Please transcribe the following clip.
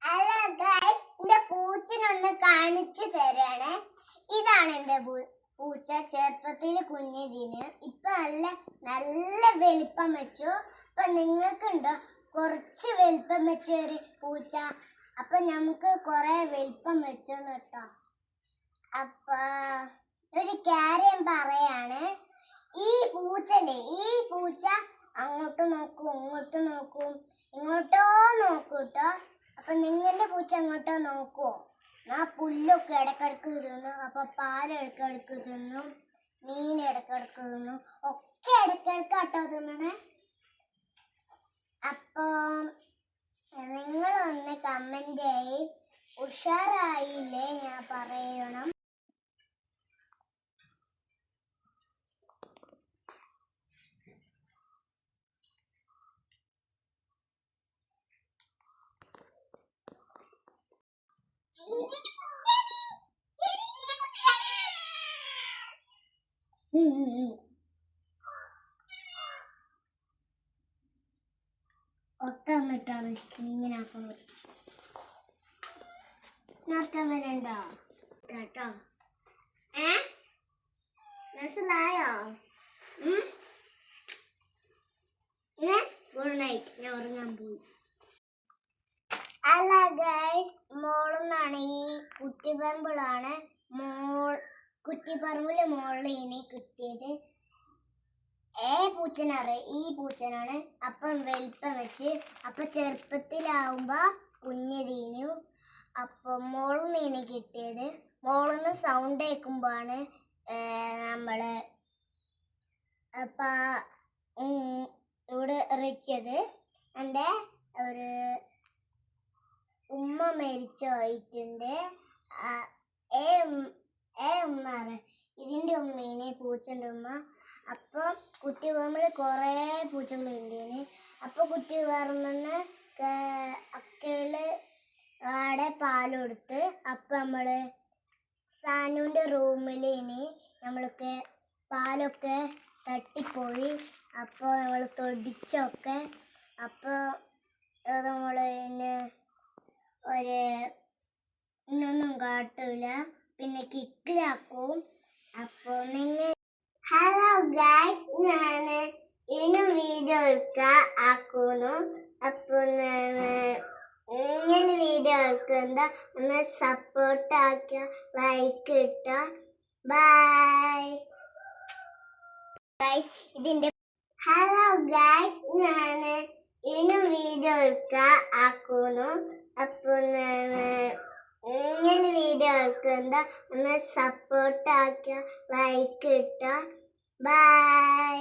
Hello guys, എന്റെ പൂച്ചനൊന്ന് കാണിച്ചു തരാണ്. ഇതാണ് എന്റെ പൂച്ച. ചെറുപ്പത്തിൽ കുഞ്ഞിതിന് ഇപ്പൊ നല്ല വലിപ്പം വെച്ചു. അപ്പൊ നിങ്ങൾക്കുണ്ടോ കുറച്ച് വലിപ്പം വെച്ച ഒരു പൂച്ച? അപ്പൊ നമുക്ക് കുറെ വലിപ്പം വെച്ചോന്ന് കേട്ടോ. അപ്പൊ ഒരു കാര്യം പറയാണ്, ഈ പൂച്ച അങ്ങോട്ട് നോക്കും ഇങ്ങോട്ട് നോക്കും, ഇങ്ങോട്ടോ നോക്കൂട്ടോ. അപ്പൊ നിങ്ങളുടെ പൂച്ച അങ്ങോട്ടോ നോക്കുവോ? ആ പുല്ലൊക്കെ ഇടക്കിടക്ക് തിന്നു, അപ്പൊ പാൽ ഇടക്കിടക്ക് തിന്നു, മീൻ ഇടക്കിടക്ക് തിന്നു, ഒക്കെ ഇടക്കിടക്കാട്ടോ തിന്നണേ. അപ്പൊ നിങ്ങളൊന്ന് കമന്റ് ആയി ഉഷാറായില്ലേ ഞാൻ പറയണം. ഒക്കെ വന്നിട്ടാണ് ഇങ്ങനെ ആക്കുന്നത്. നോക്കാൻ വരണ്ടോ കേട്ടോ? മനസ്സിലായോ? ഗുഡ് നൈറ്റ്, ഞാൻ ഉറങ്ങാൻ പോയി. അല്ല ഗൈസ്, മോളെന്നാണ് ഈ കുറ്റിപ്പറമ്പിളാണ് കുറ്റിപ്പറമ്പില് മോളിൽ ഇനി കിട്ടിയത്. ഈ പൂച്ചനാണ്. അപ്പം വലിപ്പം വെച്ച്, അപ്പൊ ചെറുപ്പത്തിലാവുമ്പോ കുഞ്ഞതീനു. അപ്പൊ മോളിന്ന് ഇനി കിട്ടിയത്. മോളിന്ന് സൗണ്ട് കേൾക്കുമ്പോഴാണ് നമ്മള് ഇവിടെ ഇറക്കിയത്. എൻ്റെ ഒരു ഉമ്മ മരിച്ചായിട്ടുണ്ട്. ഇതിൻ്റെ ഉമ്മേനെ പൂച്ചൻ്റെ ഉമ്മ. അപ്പൊ കുട്ടി പറമ്പില് കുറെ പൂച്ചകളുണ്ടേന്. അപ്പൊ കുട്ടി പറമ്പെന്ന് അക്കള് ആടെ പാലെടുത്ത്. അപ്പൊ നമ്മള് സാനുവിന്റെ റൂമില് ഇനി നമ്മൾക്ക് പാലൊക്കെ തട്ടിപ്പോയി. അപ്പൊ നമ്മള് തൊടിച്ചൊക്കെ. അപ്പൊ നമ്മള് ഇന്നൊന്നും കാട്ടൂല, പിന്നെ കിക്കിലാക്കും. അപ്പൊ ഹലോ ഗൈസ്, ഞാന് ഇന്നും വീഡിയോ ആക്കുന്നു. അപ്പൊ നിങ്ങൾ വീഡിയോ എടുക്കുന്ന ഒന്ന് സപ്പോർട്ട് ആക്കിയ, ലൈക്ക് ഇട്ട. Bye guys. ഹലോ ഗൈസ്, ഞാന് ഇന്നും വീഡിയോ ആക്കുന്നു. അപ്പൊ നിങ്ങൾ വീഡിയോ എടുക്കുന്ന ഒന്ന് സപ്പോർട്ട് ആക്കിയ, ലൈക്ക് ഇട്ട. ബൈ.